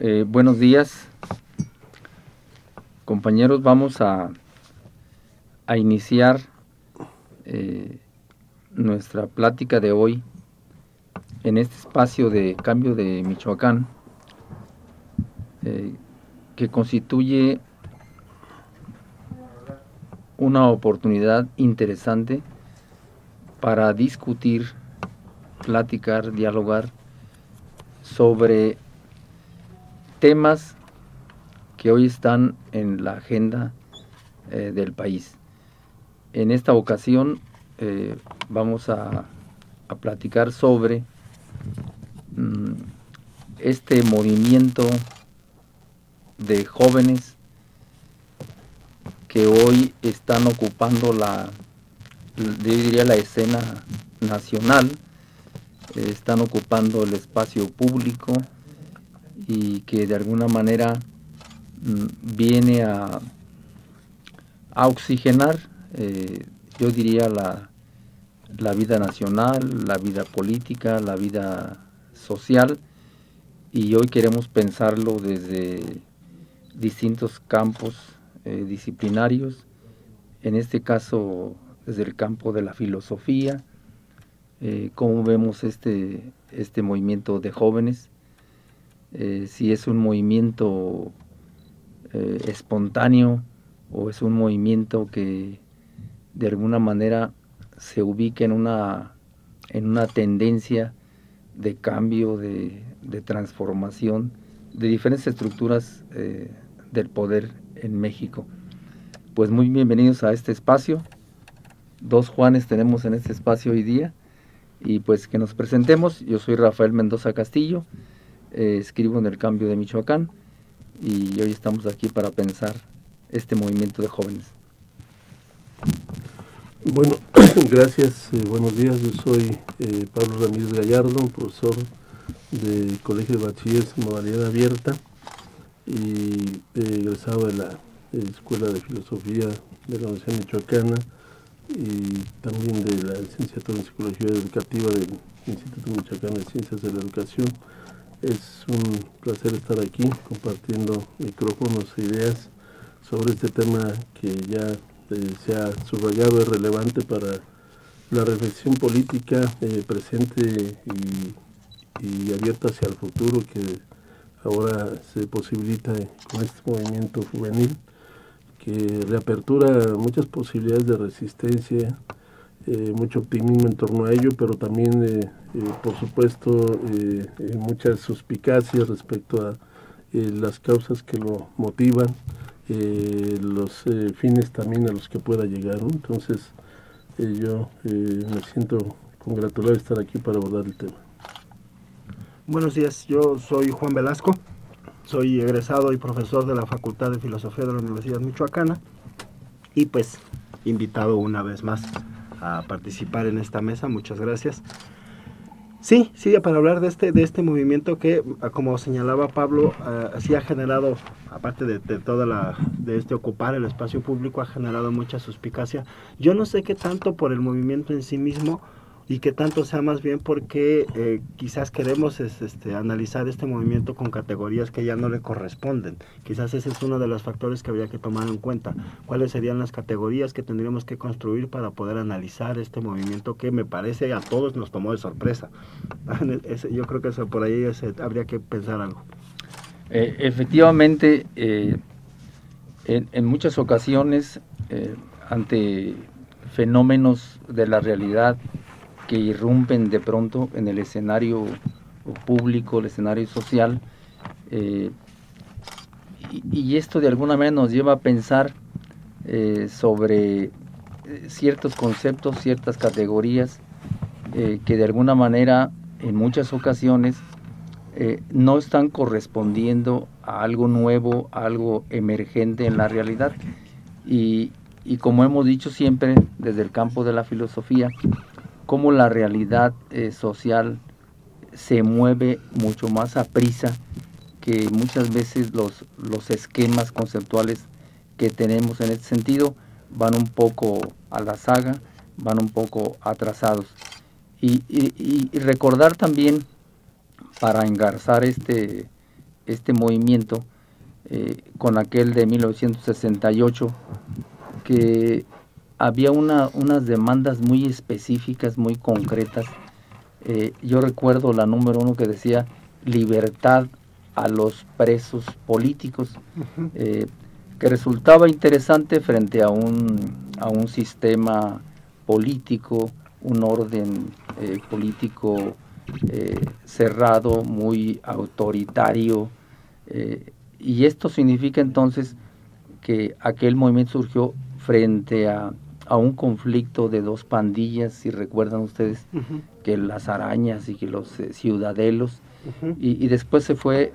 Buenos días, compañeros. Vamos a iniciar nuestra plática de hoy en este espacio de Cambio de Michoacán, que constituye una oportunidad interesante para discutir, platicar, dialogar sobre temas que hoy están en la agenda del país. En esta ocasión vamos a platicar sobre este movimiento de jóvenes que hoy están ocupando yo diría la escena nacional, están ocupando el espacio público y que de alguna manera viene a oxigenar, yo diría, la vida nacional, la vida política, la vida social, y hoy queremos pensarlo desde distintos campos disciplinarios, en este caso desde el campo de la filosofía, cómo vemos este movimiento de jóvenes, si es un movimiento espontáneo o es un movimiento que de alguna manera se ubica en una tendencia de cambio, de transformación de diferentes estructuras del poder en México. Pues muy bienvenidos a este espacio. 2 Juanes tenemos en este espacio hoy día, y pues que nos presentemos. Yo soy Rafael Mendoza Castillo, escribo en El Cambio de Michoacán, y hoy estamos aquí para pensar este movimiento de jóvenes. Bueno, gracias, buenos días. Yo soy Pablo Ramírez Gallardo, profesor del Colegio de Bachilleres en modalidad abierta y egresado de la Escuela de Filosofía de la Universidad Michoacana y también de la licenciatura en Psicología Educativa del Instituto Michoacano de Ciencias de la Educación. Es un placer estar aquí compartiendo micrófonos e ideas sobre este tema que ya se ha subrayado, es relevante para la reflexión política presente y abierta hacia el futuro que ahora se posibilita con este movimiento juvenil, que reapertura muchas posibilidades de resistencia, mucho optimismo en torno a ello, pero también, por supuesto, muchas suspicacias respecto a las causas que lo motivan, los fines también a los que pueda llegar, ¿no? Entonces, yo me siento congratulado de estar aquí para abordar el tema. Buenos días, yo soy Juan Velasco, soy egresado y profesor de la Facultad de Filosofía de la Universidad Michoacana y pues invitado una vez más a participar en esta mesa. Muchas gracias. Sí, para hablar de este movimiento que, como señalaba Pablo, sí ha generado, aparte de este ocupar el espacio público, ha generado mucha suspicacia. Yo no sé qué tanto por el movimiento en sí mismo y qué tanto sea más bien porque quizás queremos analizar este movimiento con categorías que ya no le corresponden. Quizás ese es uno de los factores que habría que tomar en cuenta. ¿Cuáles serían las categorías que tendríamos que construir para poder analizar este movimiento que me parece a todos nos tomó de sorpresa? Yo creo que por ahí habría que pensar algo. Efectivamente, en muchas ocasiones, ante fenómenos de la realidad que irrumpen de pronto en el escenario público, el escenario social, y esto de alguna manera nos lleva a pensar sobre ciertos conceptos, ciertas categorías que de alguna manera en muchas ocasiones no están correspondiendo a algo nuevo, a algo emergente en la realidad. Y como hemos dicho siempre desde el campo de la filosofía, cómo la realidad social se mueve mucho más a prisa que muchas veces los esquemas conceptuales que tenemos en este sentido van un poco a la saga, van un poco atrasados. Y recordar también, para engarzar este este movimiento con aquel de 1968, que había unas demandas muy específicas, muy concretas. Yo recuerdo la número 1 que decía libertad a los presos políticos, que resultaba interesante frente a un sistema político, un orden político cerrado, muy autoritario, y esto significa entonces que aquel movimiento surgió frente a un conflicto de dos pandillas, si recuerdan ustedes, que las Arañas y que los Ciudadelos, y después se fue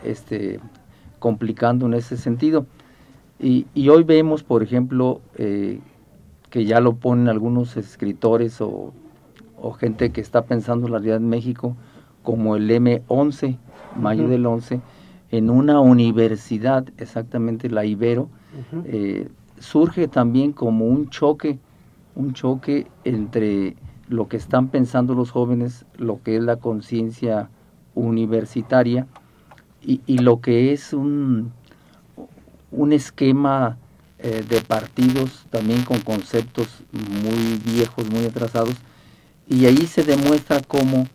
complicando en ese sentido. Y hoy vemos, por ejemplo, que ya lo ponen algunos escritores o gente que está pensando en la realidad en México, como el M11, mayo del 11, en una universidad, exactamente la Ibero, surge también como un choque entre lo que están pensando los jóvenes, lo que es la conciencia universitaria y lo que es un esquema de partidos también con conceptos muy viejos, muy atrasados, y ahí se demuestra cómo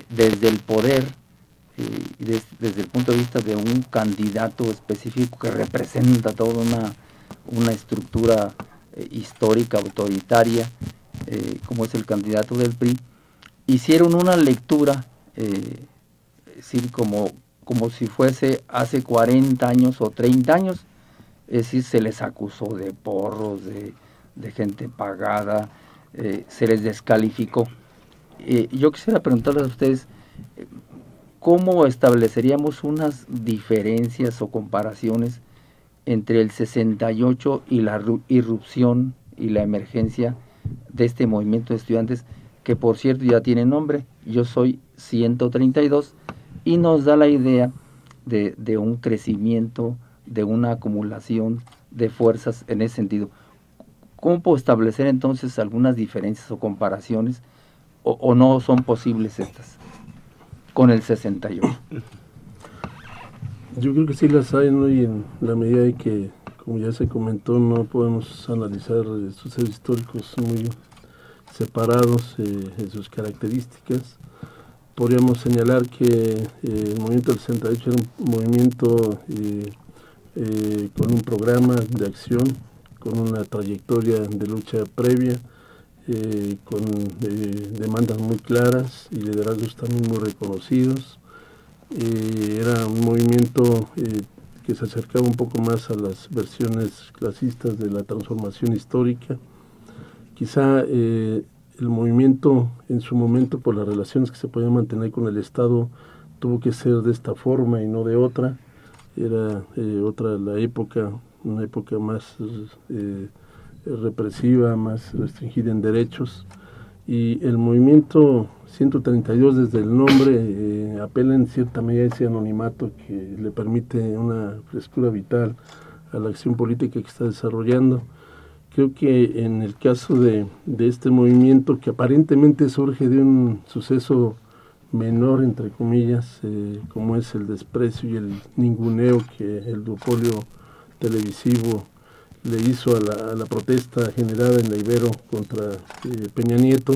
desde el poder, desde el punto de vista de un candidato específico que representa toda una estructura histórica, autoritaria, como es el candidato del PRI, hicieron una lectura, es decir, como si fuese hace 40 años o 30 años, es decir, se les acusó de porros, de gente pagada, se les descalificó. Yo quisiera preguntarles a ustedes, ¿cómo estableceríamos unas diferencias o comparaciones entre el 68 y la irrupción y la emergencia de este movimiento de estudiantes, que por cierto ya tiene nombre? Yo soy 132, y nos da la idea de un crecimiento, de una acumulación de fuerzas en ese sentido. ¿Cómo puedo establecer entonces algunas diferencias o comparaciones, o no son posibles estas con el 68? Yo creo que sí las hay, ¿no? Y en la medida de que, como ya se comentó, no podemos analizar sucesos históricos muy separados en sus características. Podríamos señalar que el movimiento del 68 era un movimiento con un programa de acción, con una trayectoria de lucha previa, con demandas muy claras y liderazgos también muy reconocidos. Era un movimiento que se acercaba un poco más a las versiones clasistas de la transformación histórica. Quizá el movimiento en su momento, por las relaciones que se podían mantener con el Estado, tuvo que ser de esta forma y no de otra. Era otra la época, una época más represiva, más restringida en derechos, y el movimiento 132, desde el nombre, apela en cierta medida a ese anonimato que le permite una frescura vital a la acción política que está desarrollando. Creo que en el caso de este movimiento, que aparentemente surge de un suceso menor, entre comillas, como es el desprecio y el ninguneo que el duopolio televisivo le hizo a la protesta generada en la Ibero contra Peña Nieto,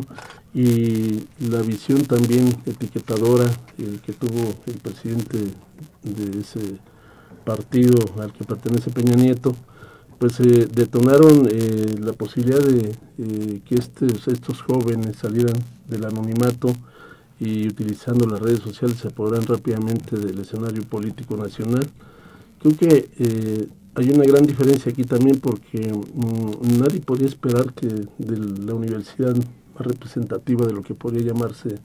y la visión también etiquetadora que tuvo el presidente de ese partido al que pertenece Peña Nieto, pues detonaron la posibilidad de que estos jóvenes salieran del anonimato y, utilizando las redes sociales, se apoderaran rápidamente del escenario político nacional. Creo que hay una gran diferencia aquí también, porque nadie podía esperar que de la universidad más representativa de lo que podría llamarse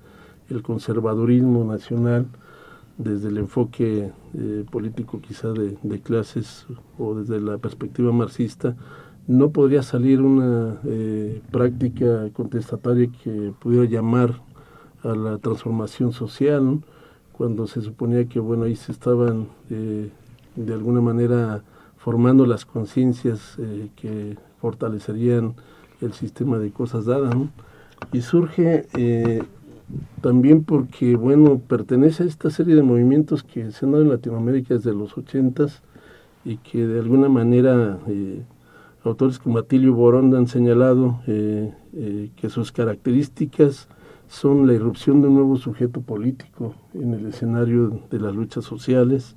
el conservadurismo nacional, desde el enfoque político quizá de clases o desde la perspectiva marxista, no podría salir una práctica contestataria que pudiera llamar a la transformación social, ¿no? Cuando se suponía que, bueno, ahí se estaban de alguna manera formando las conciencias que fortalecerían el sistema de cosas dadas, ¿no? Y surge también porque, bueno, pertenece a esta serie de movimientos que se han dado en Latinoamérica desde los 80s y que de alguna manera autores como Atilio Boronda han señalado que sus características son la irrupción de un nuevo sujeto político en el escenario de las luchas sociales.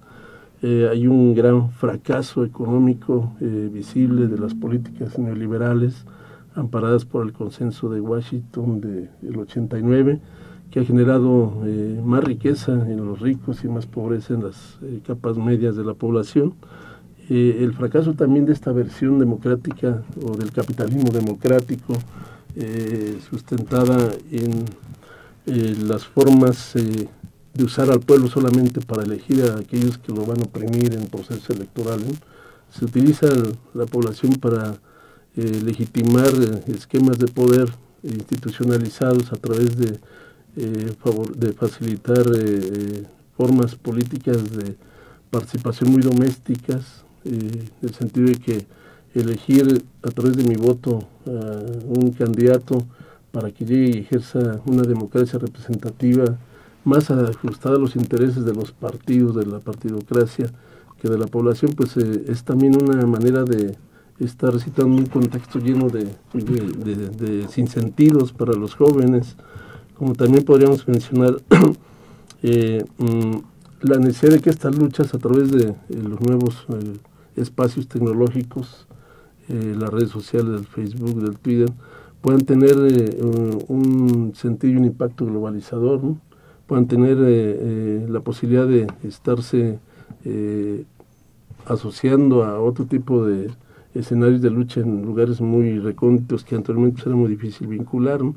Hay un gran fracaso económico visible de las políticas neoliberales amparadas por el consenso de Washington del 89, que ha generado más riqueza en los ricos y más pobreza en las capas medias de la población. El fracaso también de esta versión democrática o del capitalismo democrático sustentada en las formas de usar al pueblo solamente para elegir a aquellos que lo van a oprimir en procesos electorales, ¿no? Se utiliza la población para legitimar esquemas de poder institucionalizados a través de facilitar formas políticas de participación muy domésticas, en el sentido de que elegir a través de mi voto a un candidato para que llegue y ejerza una democracia representativa más ajustada a los intereses de los partidos, de la partidocracia, que de la población, pues es también una manera de estar recitando un contexto lleno de sinsentidos para los jóvenes, como también podríamos mencionar la necesidad de que estas luchas a través de los nuevos espacios tecnológicos, las redes sociales, del Facebook, del Twitter, puedan tener un sentido y un impacto globalizador, ¿no? Puedan tener la posibilidad de estarse asociando a otro tipo de escenarios de lucha en lugares muy recónditos que anteriormente era muy difícil vincular, ¿no?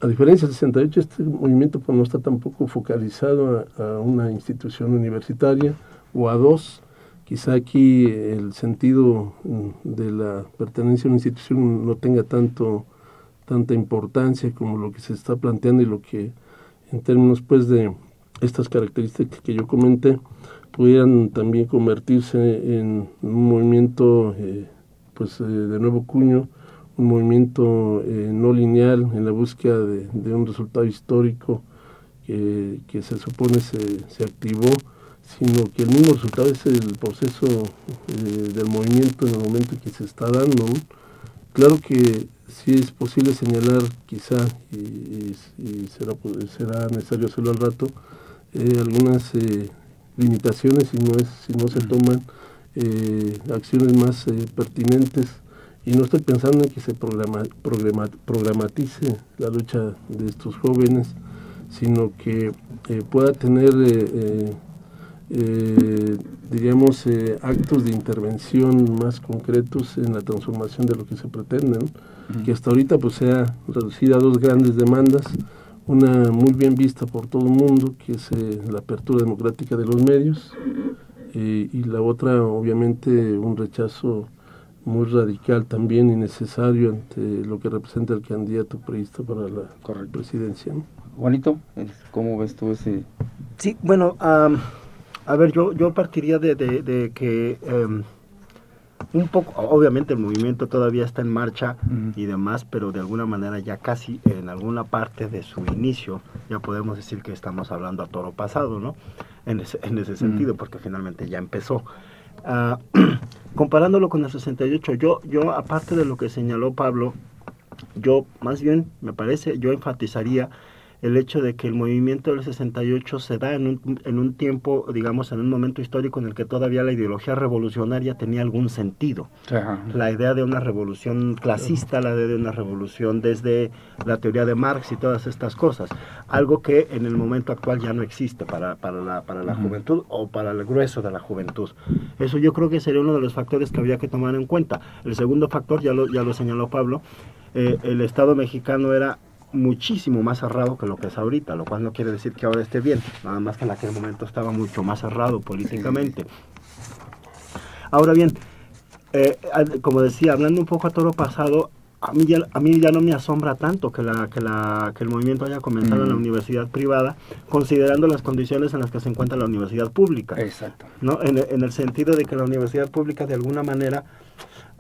A diferencia del 68, este movimiento pues, no está tampoco focalizado a una institución universitaria o a dos. Quizá aquí el sentido de la pertenencia a una institución no tenga tanta importancia como lo que se está planteando y lo que en términos pues de estas características que yo comenté pudieran también convertirse en un movimiento de nuevo cuño, un movimiento no lineal en la búsqueda de un resultado histórico que se supone se activó, sino que el mismo resultado es el proceso del movimiento en el momento en que se está dando, ¿no? Claro que sí es posible señalar, quizá, y será necesario hacerlo al rato, algunas limitaciones si no se toman acciones más pertinentes, y no estoy pensando en que se programatice la lucha de estos jóvenes, sino que pueda tener diríamos actos de intervención más concretos en la transformación de lo que se pretende, ¿no? Que hasta ahorita pues se ha reducido a dos grandes demandas, una muy bien vista por todo el mundo, que es la apertura democrática de los medios, y la otra obviamente un rechazo muy radical también y necesario ante lo que representa el candidato priista para la presidencia, ¿no? Juanito, ¿cómo ves tú ese? Sí, bueno, a ver, yo partiría de que un poco, obviamente el movimiento todavía está en marcha y demás, pero de alguna manera ya casi en alguna parte de su inicio ya podemos decir que estamos hablando a toro pasado, ¿no? En ese sentido, porque finalmente ya empezó. Comparándolo con el 68, yo aparte de lo que señaló Pablo, yo más bien me parece, yo enfatizaría el hecho de que el movimiento del 68 se da en un tiempo, digamos, en un momento histórico en el que todavía la ideología revolucionaria tenía algún sentido. Ajá. La idea de una revolución clasista, la idea de una revolución desde la teoría de Marx y todas estas cosas. Algo que en el momento actual ya no existe para la juventud o para el grueso de la juventud. Eso yo creo que sería uno de los factores que habría que tomar en cuenta. El segundo factor, ya lo señaló Pablo, el Estado mexicano era muchísimo más cerrado que lo que es ahorita, lo cual no quiere decir que ahora esté bien, nada más que en aquel momento estaba mucho más cerrado políticamente. Ahora bien, como decía, hablando un poco a toro pasado, a mí ya no me asombra tanto que el movimiento haya comenzado en la universidad privada, considerando las condiciones en las que se encuentra la universidad pública. Exacto. ¿No? En el sentido de que la universidad pública de alguna manera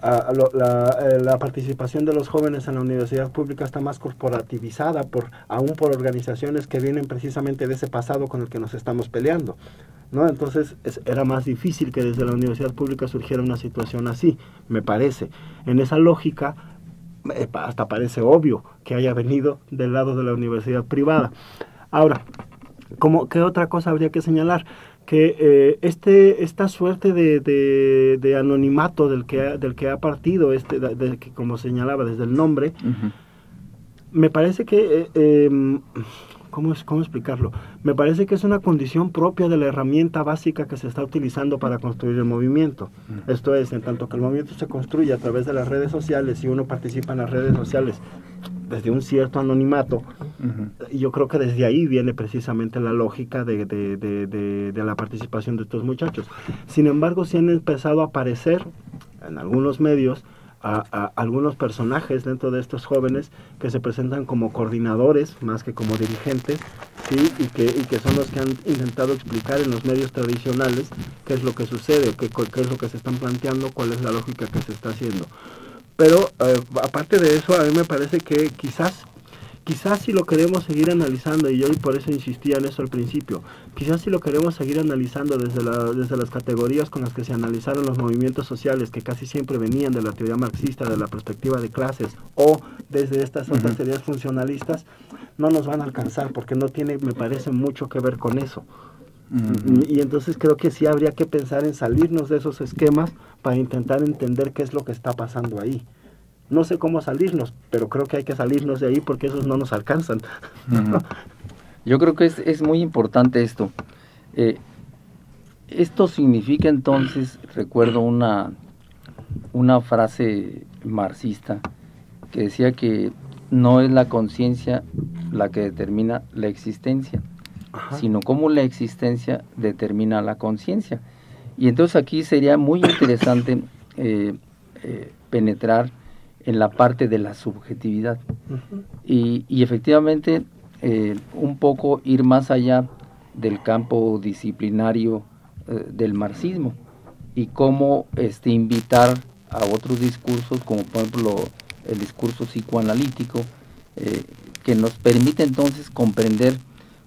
la participación de los jóvenes en la universidad pública está más corporativizada, aún por organizaciones que vienen precisamente de ese pasado con el que nos estamos peleando, ¿no? Entonces era más difícil que desde la universidad pública surgiera una situación así, me parece. En esa lógica, hasta parece obvio que haya venido del lado de la universidad privada. Ahora, ¿qué otra cosa habría que señalar? Que esta suerte de anonimato del que ha partido, que, como señalaba desde el nombre, me parece que, ¿cómo explicarlo? Me parece que es una condición propia de la herramienta básica que se está utilizando para construir el movimiento. Esto es, en tanto que el movimiento se construye a través de las redes sociales y uno participa en las redes sociales desde un cierto anonimato, yo creo que desde ahí viene precisamente la lógica de la participación de estos muchachos. Sin embargo, sí han empezado a aparecer en algunos medios a algunos personajes dentro de estos jóvenes que se presentan como coordinadores más que como dirigentes, ¿sí? y que son los que han intentado explicar en los medios tradicionales qué es lo que sucede, o qué es lo que se están planteando, cuál es la lógica que se está haciendo. Pero aparte de eso, a mí me parece que quizás si lo queremos seguir analizando, y yo por eso insistía en eso al principio, quizás si lo queremos seguir analizando desde las categorías con las que se analizaron los movimientos sociales, que casi siempre venían de la teoría marxista, de la perspectiva de clases, o desde estas otras teorías funcionalistas, no nos van a alcanzar, porque no tiene, me parece, mucho que ver con eso. Y entonces creo que sí habría que pensar en salirnos de esos esquemas para intentar entender qué es lo que está pasando ahí. No sé cómo salirnos, pero creo que hay que salirnos de ahí porque esos no nos alcanzan. Yo creo que es muy importante esto. Esto significa entonces, recuerdo una frase marxista que decía que no es la conciencia la que determina la existencia, sino cómo la existencia determina la conciencia. Y entonces aquí sería muy interesante penetrar en la parte de la subjetividad y efectivamente un poco ir más allá del campo disciplinario del marxismo y cómo invitar a otros discursos, como por ejemplo el discurso psicoanalítico, que nos permite entonces comprender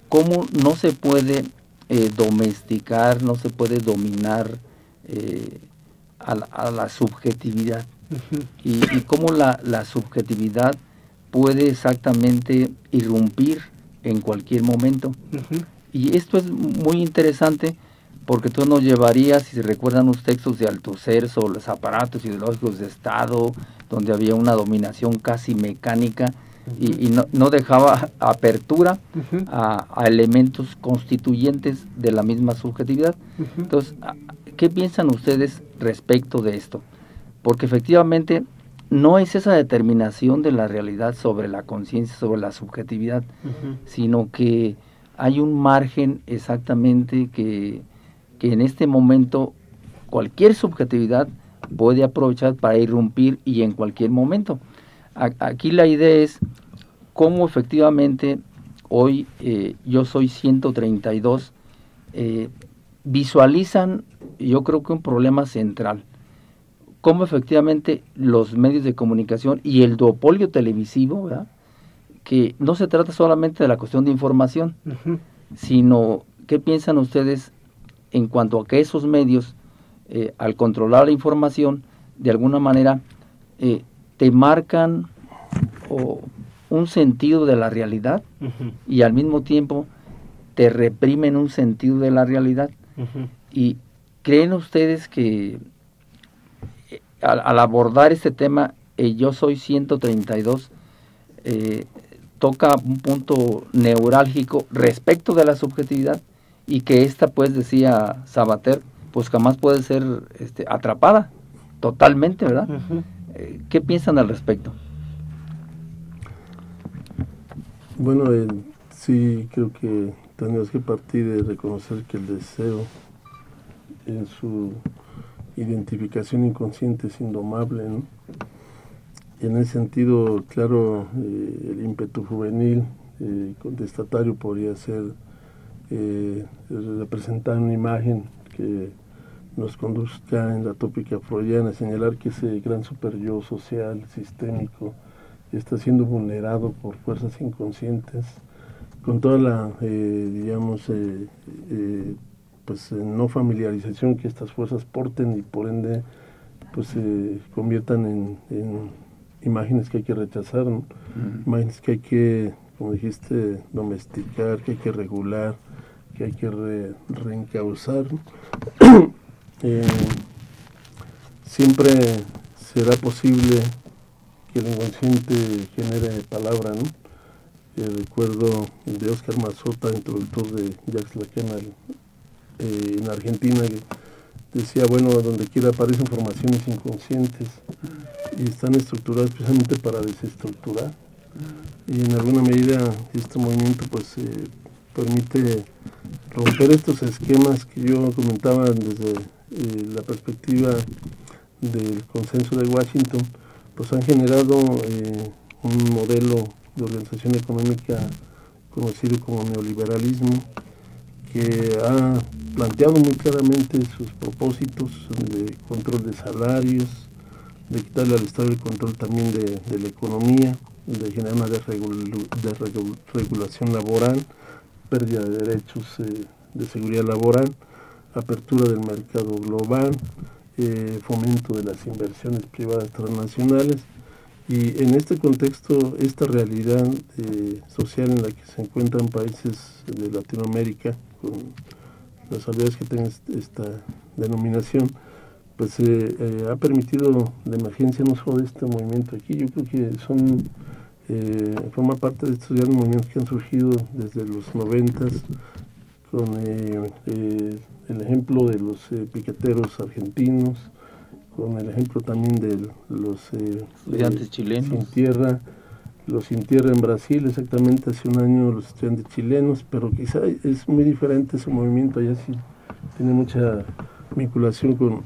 cómo no se puede domesticar, no se puede dominar a la subjetividad. Y cómo la subjetividad puede exactamente irrumpir en cualquier momento. Y esto es muy interesante porque tú nos llevarías, si se recuerdan los textos de Althusser sobre los aparatos ideológicos de Estado, donde había una dominación casi mecánica y no dejaba apertura a elementos constituyentes de la misma subjetividad. Entonces, ¿qué piensan ustedes respecto de esto? Porque efectivamente no es esa determinación de la realidad sobre la conciencia, sobre la subjetividad, sino que hay un margen exactamente que en este momento cualquier subjetividad puede aprovechar para irrumpir y en cualquier momento. Aquí la idea es cómo efectivamente hoy Yo Soy 132 visualizan, yo creo que un problema central, cómo efectivamente los medios de comunicación y el duopolio televisivo, ¿verdad?, que no se trata solamente de la cuestión de información, sino qué piensan ustedes en cuanto a que esos medios, al controlar la información, de alguna manera te marcan un sentido de la realidad y al mismo tiempo te reprimen un sentido de la realidad. ¿Y creen ustedes que al abordar este tema, Yo Soy 132 toca un punto neurálgico respecto de la subjetividad y que esta, pues, decía Sabater, pues jamás puede ser atrapada totalmente, ¿verdad? ¿Qué piensan al respecto? Bueno, sí, creo que tenemos que partir de reconocer que el deseo en su identificación inconsciente es indomable, ¿no? Y en ese sentido, claro, el ímpetu juvenil contestatario podría ser representar una imagen que nos conduzca en la tópica freudiana, señalar que ese gran super-yo social, sistémico, está siendo vulnerado por fuerzas inconscientes, con toda la, no familiarización que estas fuerzas porten y por ende pues se conviertan en imágenes que hay que rechazar, ¿no? Imágenes que hay que, como dijiste, domesticar, que hay que regular, que hay que reencauzar, ¿no? Siempre será posible que el inconsciente genere palabra, ¿no? Recuerdo de Oscar Mazota, introductor de Jacques Lacan en Argentina, que decía, bueno, donde quiera aparecen formaciones inconscientes y están estructuradas precisamente para desestructurar, y en alguna medida este movimiento pues permite romper estos esquemas que yo comentaba desde la perspectiva del consenso de Washington. Pues han generado un modelo de organización económica conocido como neoliberalismo, que ha planteado muy claramente sus propósitos de control de salarios, de quitarle al Estado el control también de la economía, de generar una desregulación laboral, pérdida de derechos de seguridad laboral, apertura del mercado global, fomento de las inversiones privadas transnacionales. Y en este contexto, esta realidad social en la que se encuentran países de Latinoamérica, con las salvedades que tiene esta denominación, pues ha permitido la emergencia no solo de este movimiento aquí. Yo creo que forma parte de estos grandes movimientos que han surgido desde los 90, con el ejemplo de los piqueteros argentinos, con el ejemplo también de los estudiantes chilenos. Los Sin Tierra en Brasil, exactamente hace un año los estudiantes chilenos, pero quizá es muy diferente ese movimiento, allá sí tiene mucha vinculación con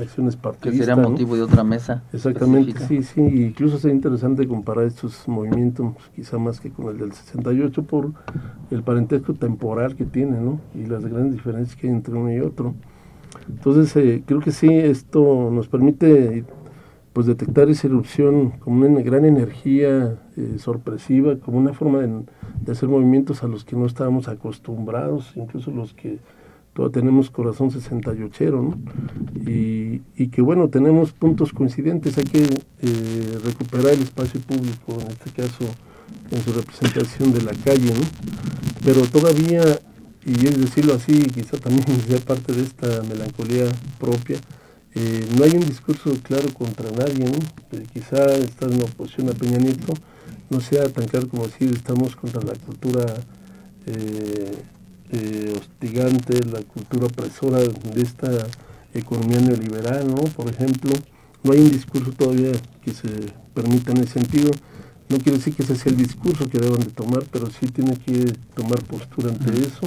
acciones partidistas. Que será motivo, ¿no?, de otra mesa. Exactamente, específica. sí, incluso sería interesante comparar estos movimientos, quizá más que con el del 68, por el parentesco temporal que tiene, ¿no? Y las grandes diferencias que hay entre uno y otro. Entonces, creo que sí, esto nos permite pues detectar esa erupción como una gran energía sorpresiva, como una forma de hacer movimientos a los que no estábamos acostumbrados, incluso los que todavía tenemos corazón 68ero, ¿no? Y que bueno, tenemos puntos coincidentes. Hay que recuperar el espacio público, en este caso en su representación de la calle, ¿no? Pero todavía, y es decirlo así, quizá también sea parte de esta melancolía propia, no hay un discurso claro contra nadie, ¿no? Quizá estar en oposición a Peña Nieto no sea tan claro como decir estamos contra la cultura hostigante, la cultura opresora de esta economía neoliberal, ¿no? Por ejemplo, no hay un discurso todavía que se permita en ese sentido. No quiere decir que ese sea el discurso que deban de tomar, pero sí tiene que tomar postura ante eso.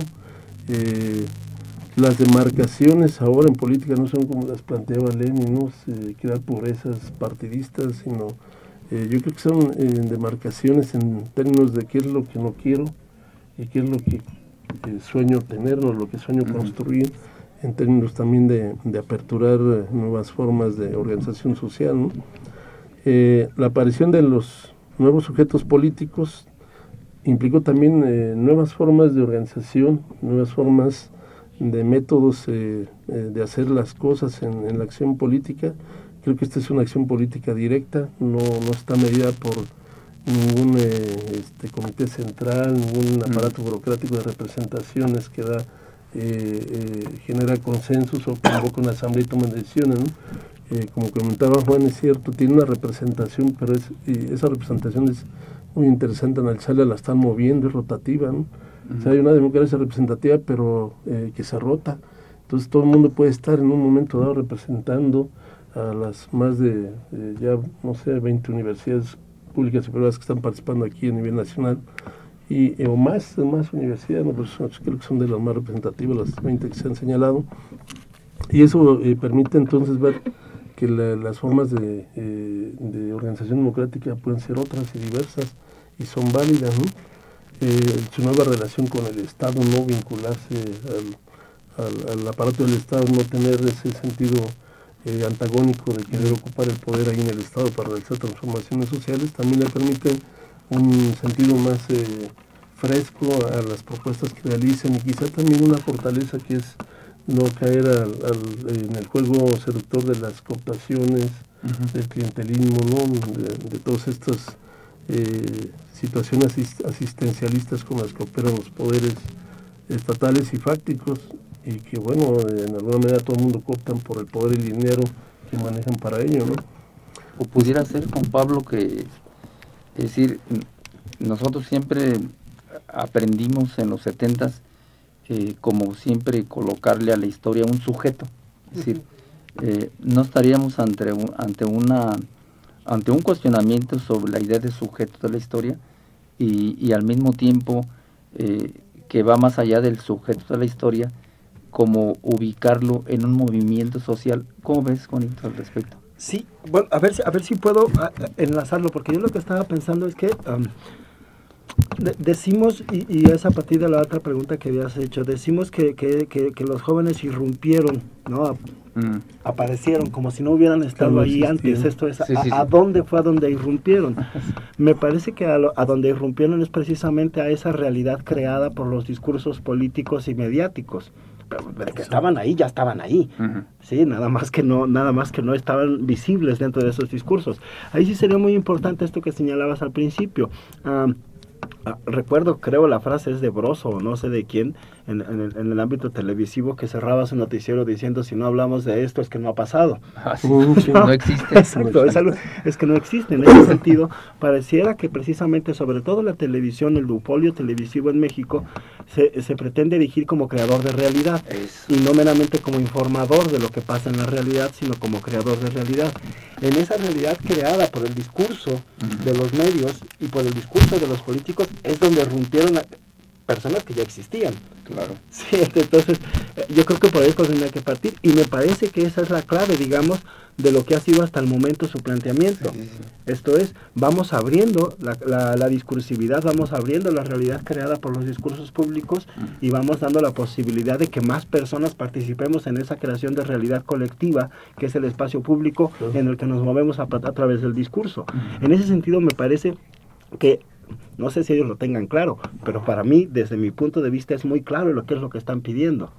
Las demarcaciones ahora en política no son como las planteaba Lenin, no crear pobrezas partidistas, sino yo creo que son demarcaciones en términos de qué es lo que no quiero y qué es lo que sueño tener o lo que sueño construir, en términos también de aperturar nuevas formas de organización social, ¿no? La aparición de los nuevos sujetos políticos implicó también nuevas formas de organización, nuevas formas de métodos de hacer las cosas en la acción política. Creo que esta es una acción política directa, no está medida por ningún comité central, ningún aparato burocrático de representaciones que genera consensos o convoca una asamblea y toma decisiones, ¿no? Como comentaba Juan, es cierto, tiene una representación, pero esa representación es muy interesante analizarla, la están moviendo, es rotativa, ¿no? O sea, hay una democracia representativa, pero que se rota. Entonces todo el mundo puede estar en un momento dado representando a las más de, 20 universidades públicas y privadas que están participando aquí a nivel nacional, o más universidades, ¿no? Pues creo que son de las más representativas, las 20 que se han señalado. Y eso permite entonces ver que las formas de organización democrática pueden ser otras y diversas, y son válidas, ¿no? Su nueva relación con el Estado, no vincularse al aparato del Estado no tener ese sentido antagónico de querer ocupar el poder ahí en el Estado para realizar transformaciones sociales, también le permite un sentido más fresco a las propuestas que realicen, y quizá también una fortaleza que es no caer en el juego seductor de las cooptaciones, del clientelismo, ¿no? de todas estas situaciones asistencialistas con las que operan los poderes estatales y fácticos, y que bueno, en alguna manera todo el mundo cooptan por el poder y el dinero que manejan para ello, ¿no? O pudiera ser, Juan Pablo, que, es decir, nosotros siempre aprendimos en los 70s, como siempre, colocarle a la historia un sujeto. Es decir, no estaríamos ante un cuestionamiento sobre la idea de sujeto de la historia, y al mismo tiempo que va más allá del sujeto de la historia, como ubicarlo en un movimiento social. ¿Cómo ves, Juanito, al respecto? Sí, bueno, a ver si puedo enlazarlo, porque yo lo que estaba pensando es que decimos, y es a partir de la otra pregunta que habías hecho, decimos que los jóvenes irrumpieron, ¿no? Aparecieron como si no hubieran estado ahí antes. Esto es, sí. ¿A dónde fue a donde irrumpieron? Me parece que a donde irrumpieron es precisamente a esa realidad creada por los discursos políticos y mediáticos. De que estaban ahí, ya estaban ahí. Sí, nada más que no estaban visibles dentro de esos discursos. Ahí sí sería muy importante esto que señalabas al principio. Recuerdo, creo la frase es de Broso, o no sé de quién, en el ámbito televisivo, que cerraba su noticiero diciendo: si no hablamos de esto es que no ha pasado. No existe. Exacto, es que no existe. En ese sentido, pareciera que precisamente, sobre todo la televisión, el duopolio televisivo en México, se pretende erigir como creador de realidad. Eso. Y no meramente como informador de lo que pasa en la realidad, sino como creador de realidad. En esa realidad creada por el discurso de los medios y por el discurso de los políticos es donde irrumpieron personas que ya existían. Claro. Sí, entonces yo creo que por ahí tendría que partir, y me parece que esa es la clave, digamos, de lo que ha sido hasta el momento su planteamiento. Sí. Esto es, vamos abriendo la discursividad, vamos abriendo la realidad creada por los discursos públicos, y vamos dando la posibilidad de que más personas participemos en esa creación de realidad colectiva, que es el espacio público en el que nos movemos a través del discurso. En ese sentido me parece que, no sé si ellos lo tengan claro, pero para mí, desde mi punto de vista, es muy claro lo que es lo que están pidiendo.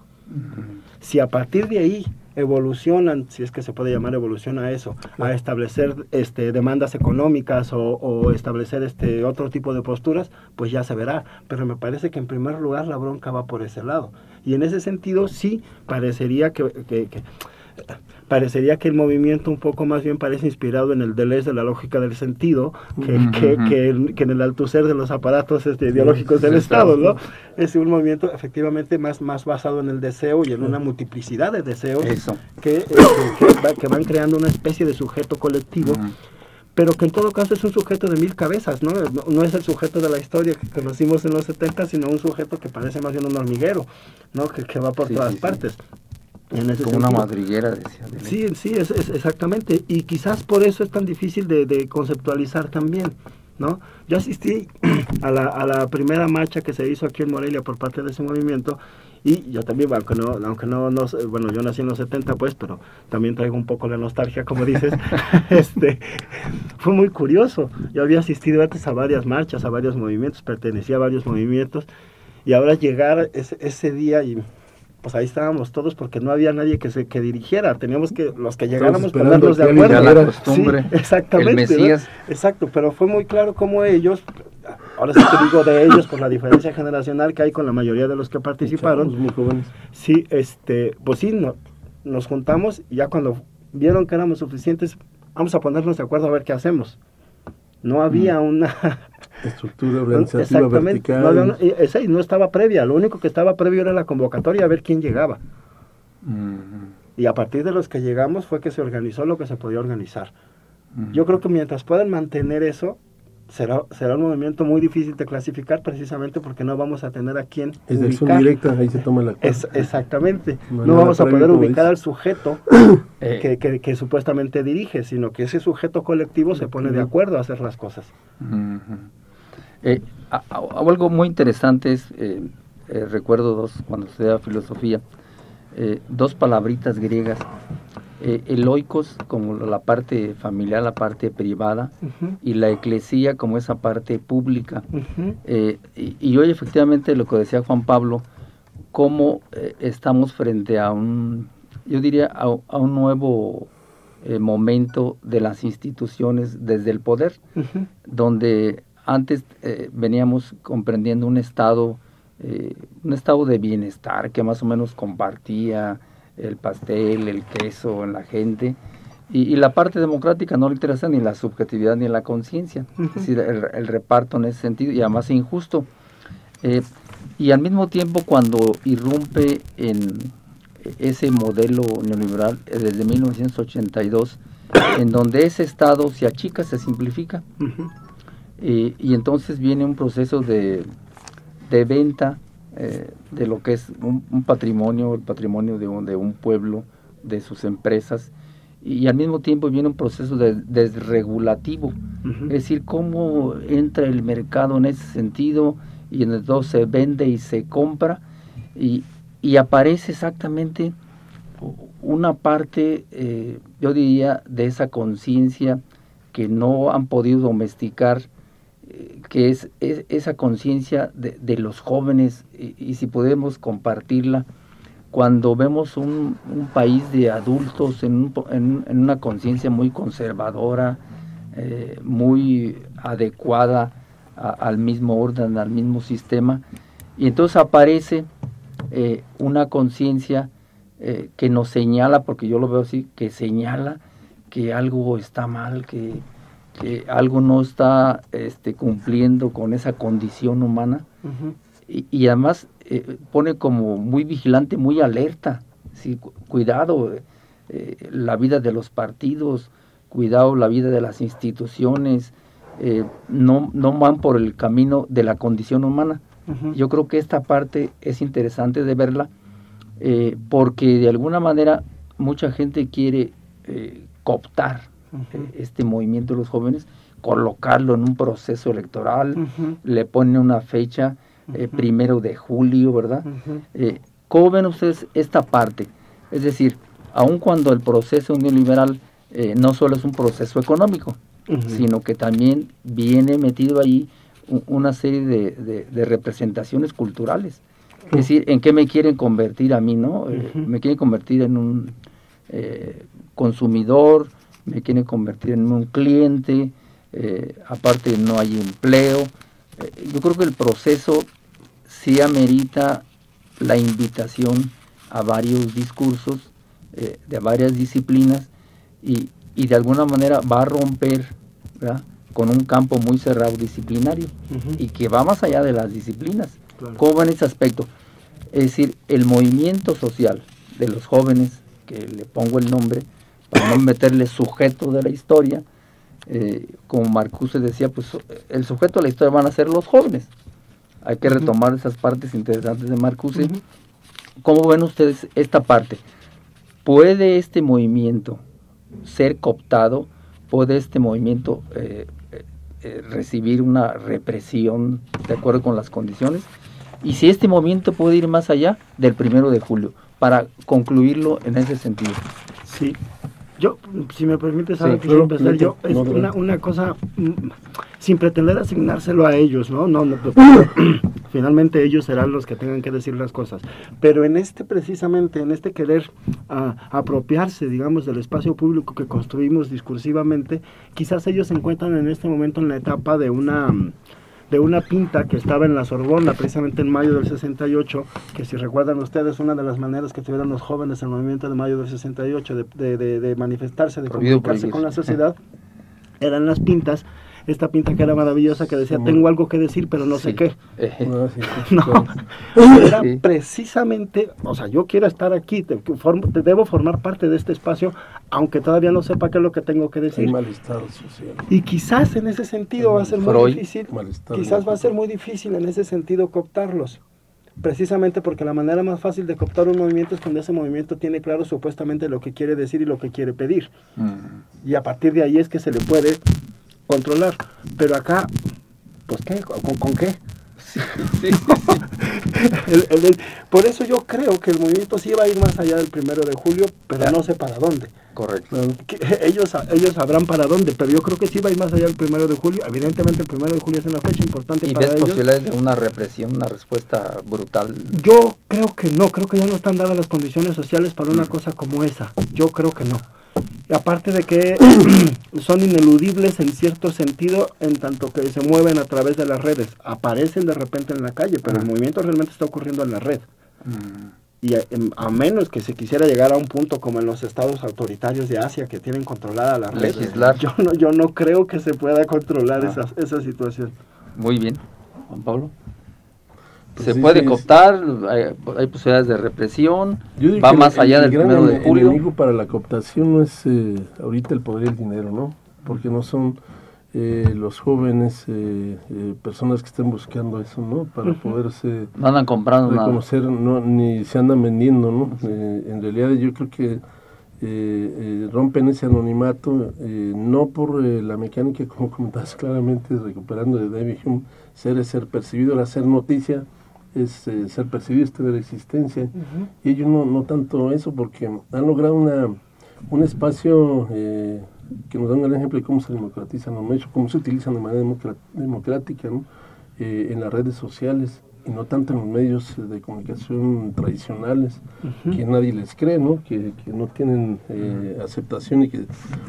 Si a partir de ahí evolucionan, si es que se puede llamar evolución a eso, a establecer demandas económicas o establecer otro tipo de posturas, pues ya se verá. Pero me parece que en primer lugar la bronca va por ese lado. Y en ese sentido sí parecería parecería que el movimiento un poco más bien parece inspirado en el Deleuze de la lógica del sentido que en el Althusser de los aparatos ideológicos del Estado, ¿no? Es un movimiento efectivamente más basado en el deseo y en una multiplicidad de deseos que van creando una especie de sujeto colectivo, pero que en todo caso es un sujeto de 1000 cabezas, ¿no? No es el sujeto de la historia que conocimos en los 70, sino un sujeto que parece más bien un hormiguero, ¿no? Que va por todas partes. Como una madriguera, decía. Sí, es exactamente, y quizás por eso es tan difícil de conceptualizar también, ¿no? Yo asistí a la primera marcha que se hizo aquí en Morelia por parte de ese movimiento, y yo también, aunque no, bueno, yo nací en los 70, pues, pero también traigo un poco la nostalgia, como dices. Fue muy curioso. Yo había asistido antes a varias marchas, a varios movimientos, pertenecía a varios movimientos, y ahora llegar ese día y pues ahí estábamos todos, porque no había nadie que dirigiera, teníamos que, los que llegáramos, ponernos de acuerdo. La costumbre, sí, exactamente, el Mesías. ¿no? Exacto, pero fue muy claro cómo ellos, ahora sí que digo de ellos por la diferencia generacional que hay con la mayoría de los que participaron, muy jóvenes. Sí, pues sí, nos juntamos, y ya cuando vieron que éramos suficientes, vamos a ponernos de acuerdo a ver qué hacemos. No había una estructura organizativa vertical. No estaba previa, lo único que estaba previo era la convocatoria, a ver quién llegaba. Y a partir de los que llegamos fue que se organizó lo que se podía organizar. Yo creo que mientras puedan mantener eso, será un movimiento muy difícil de clasificar, precisamente porque no vamos a tener a quién es de acción directa, ahí se toma la cosa. Exactamente, no vamos a poder ubicar al sujeto que supuestamente dirige, sino que ese sujeto colectivo se pone de acuerdo a hacer las cosas. Algo muy interesante es, recuerdo cuando estudiaba filosofía, dos palabritas griegas, el oikos como la parte familiar, la parte privada, y la eclesía como esa parte pública. Y hoy efectivamente lo que decía Juan Pablo, cómo estamos frente a yo diría, a un nuevo momento de las instituciones desde el poder, donde antes veníamos comprendiendo un estado de bienestar que más o menos compartía el pastel, el queso en la gente, y la parte democrática no le interesa ni la subjetividad ni la conciencia, es decir, el reparto en ese sentido, y además injusto. Y al mismo tiempo, cuando irrumpe en ese modelo neoliberal desde 1982, en donde ese estado se achica, se simplifica, y entonces viene un proceso de venta de lo que es un patrimonio, el patrimonio de un pueblo, de sus empresas, y al mismo tiempo viene un proceso desregulativo, es decir, cómo entra el mercado en ese sentido, y entonces se vende y se compra, y aparece exactamente una parte, yo diría, de esa conciencia que no han podido domesticar, que es esa conciencia de los jóvenes, y si podemos compartirla, cuando vemos un país de adultos en una conciencia muy conservadora, muy adecuada al mismo orden, al mismo sistema, y entonces aparece una conciencia que nos señala, porque yo lo veo así, que señala que algo está mal, que algo no está cumpliendo con esa condición humana, y además pone como muy vigilante, muy alerta, ¿sí? Cuidado, la vida de los partidos, cuidado la vida de las instituciones, no van por el camino de la condición humana. Yo creo que esta parte es interesante de verla, porque de alguna manera mucha gente quiere cooptar este movimiento de los jóvenes, colocarlo en un proceso electoral, le ponen una fecha, 1 de julio, ¿verdad? ¿Cómo ven ustedes esta parte? Es decir, aun cuando el proceso neoliberal no solo es un proceso económico, sino que también viene metido ahí una serie de representaciones culturales. Es decir, ¿en qué me quieren convertir a mí, no? Me quieren convertir en un consumidor, me quieren convertir en un cliente, aparte no hay empleo. Yo creo que el proceso sí amerita la invitación a varios discursos, de varias disciplinas, y de alguna manera va a romper, ¿verdad?, con un campo muy cerrado disciplinario, y que va más allá de las disciplinas. Claro. ¿Cómo va en ese aspecto? Es decir, el movimiento social de los jóvenes, que le pongo el nombre, para no meterle sujeto de la historia, como Marcuse decía, pues el sujeto de la historia van a ser los jóvenes. Hay que retomar esas partes interesantes de Marcuse. ¿Cómo ven ustedes esta parte? ¿Puede este movimiento ser cooptado? ¿Puede este movimiento recibir una represión de acuerdo con las condiciones? Y si este movimiento puede ir más allá del 1 de julio, para concluirlo en ese sentido. Sí, yo, si me permites, ahora quisiera empezar yo, es una cosa, sin pretender asignárselo a ellos, ¿no? Finalmente ellos serán los que tengan que decir las cosas, pero precisamente en este querer apropiarse, digamos, del espacio público que construimos discursivamente, quizás ellos se encuentran en este momento en la etapa de una pinta que estaba en la Sorbona, precisamente en mayo del 68, que si recuerdan ustedes, una de las maneras que tuvieron los jóvenes en el movimiento de mayo del 68 de manifestarse, de comunicarse con la sociedad, eran las pintas. Esta pinta que era maravillosa, que decía, tengo algo que decir, pero no sé qué. No, era precisamente, o sea, yo quiero estar aquí, debo formar parte de este espacio, aunque todavía no sepa qué es lo que tengo que decir. Y quizás en ese sentido va a ser muy difícil, quizás va a ser muy difícil en ese sentido cooptarlos. Precisamente porque la manera más fácil de cooptar un movimiento es cuando ese movimiento tiene claro supuestamente lo que quiere decir y lo que quiere pedir. Y a partir de ahí es que se le puede controlar, pero acá, pues ¿qué? ¿Con qué? Por eso yo creo que el movimiento sí va a ir más allá del 1 de julio, pero no sé para dónde. Correcto. Ellos sabrán para dónde, pero yo creo que sí va a ir más allá del 1 de julio. Evidentemente el 1 de julio es una fecha importante para ellos. ¿Y ves posibilidades de una represión, una respuesta brutal? Yo creo que no, creo que ya no están dadas las condiciones sociales para una cosa como esa. Yo creo que no. Y aparte de que son ineludibles en cierto sentido, en tanto que se mueven a través de las redes. Aparecen de repente en la calle, pero el movimiento realmente está ocurriendo en la red. Y a menos que se quisiera llegar a un punto como en los estados autoritarios de Asia que tienen controlada la red, yo no creo que se pueda controlar esa situación. Muy bien, Juan Pablo. Pues se puede cooptar, hay posibilidades de represión, va más allá del 1 de julio. El enemigo para la cooptación no es ahorita el poder y el dinero, ¿no? Porque no son los jóvenes, personas que estén buscando eso, ¿no? Para poderse no andan comprando reconocer, nada. No, ni se andan vendiendo, ¿no? En realidad yo creo que rompen ese anonimato, no por la mecánica, como comentabas claramente, recuperando de David Hume, ser percibido, era ser noticia, es ser percibido, es tener existencia. Y ellos no tanto eso, porque han logrado un espacio que nos da un gran ejemplo de cómo se democratizan los medios, cómo se utilizan de manera democrática, ¿no? En las redes sociales y no tanto en los medios de comunicación tradicionales, que nadie les cree, ¿no? Que no tienen aceptación y que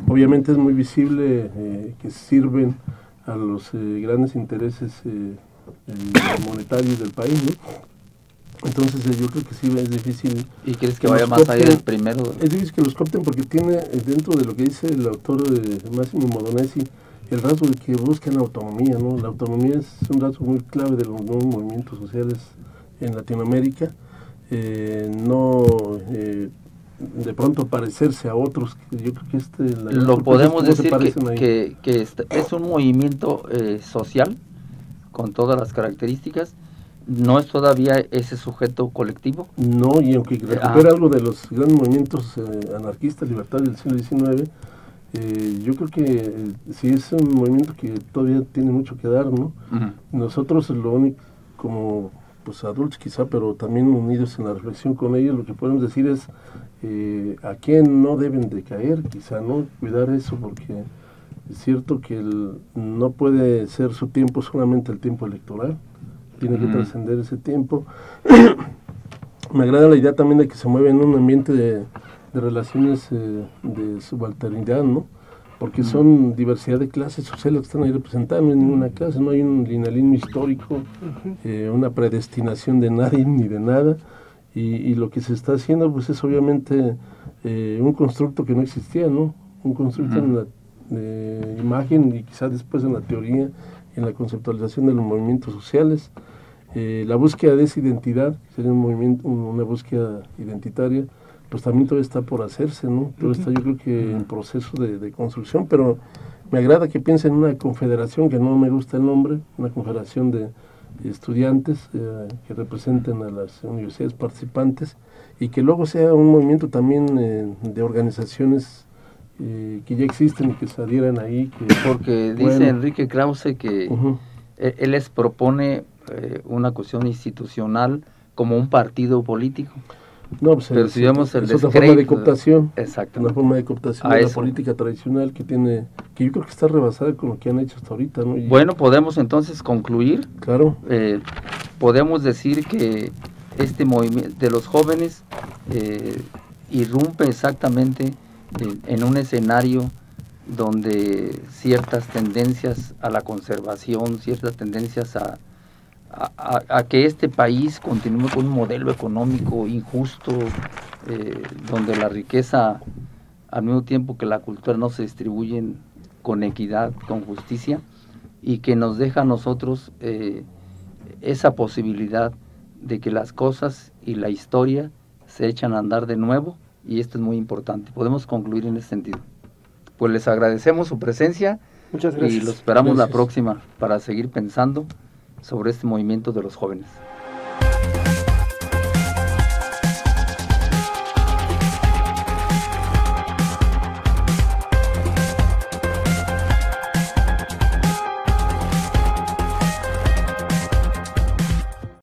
obviamente es muy visible que sirven a los grandes intereses monetarios del país, ¿no? Entonces yo creo que sí es difícil. ¿Y crees que vaya más allá del 1? Es difícil que los coopten porque tiene dentro de lo que dice el autor Massimo Modonesi el rasgo de que buscan autonomía, ¿no? La autonomía es un rasgo muy clave de los nuevos movimientos sociales en Latinoamérica. De pronto parecerse a otros, yo creo que lo podemos decir que es un movimiento social con todas las características. ¿No es todavía ese sujeto colectivo? No, y aunque recupera algo de los grandes movimientos anarquistas, libertarios del siglo XIX, yo creo que sí es un movimiento que todavía tiene mucho que dar, ¿no? Nosotros lo único, como pues adultos quizá, pero también unidos en la reflexión con ellos, lo que podemos decir es a quién no deben de caer, quizá, ¿no? Cuidar eso, porque es cierto que no puede ser su tiempo solamente el tiempo electoral, tiene que trascender ese tiempo. Me agrada la idea también de que se mueve en un ambiente de relaciones de subalternidad, ¿no? Porque son diversidad de clases sociales que están ahí representadas, no hay ninguna clase, no hay un linealismo histórico, una predestinación de nadie ni de nada, y lo que se está haciendo pues es obviamente un constructo que no existía, ¿no? Un constructo en la imagen y quizás después en la teoría, en la conceptualización de los movimientos sociales. La búsqueda de esa identidad, sería un movimiento, una búsqueda identitaria, pues también todavía está por hacerse, ¿no? Todo está, yo creo que en proceso de construcción, pero me agrada que piensen en una confederación, que no me gusta el nombre, una confederación de estudiantes que representen a las universidades participantes y que luego sea un movimiento también de organizaciones que ya existen y que se adhieran ahí. Porque dice Enrique Krause que él les propone una cuestión institucional como un partido político. No, pues pero si vemos es otra forma de cooptación. Exacto. Una forma de cooptación de la política tradicional que yo creo que está rebasada con lo que han hecho hasta ahorita, ¿no? Bueno, podemos entonces concluir. Claro. Podemos decir que este movimiento de los jóvenes irrumpe exactamente en un escenario donde ciertas tendencias a la conservación, ciertas tendencias a que este país continúe con un modelo económico injusto, donde la riqueza, al mismo tiempo que la cultura, no se distribuyen con equidad, con justicia, y que nos deja a nosotros esa posibilidad de que las cosas y la historia se echan a andar de nuevo, y esto es muy importante. Podemos concluir en ese sentido. Pues les agradecemos su presencia. Muchas gracias. Y los esperamos la próxima para seguir pensando sobre este movimiento de los jóvenes.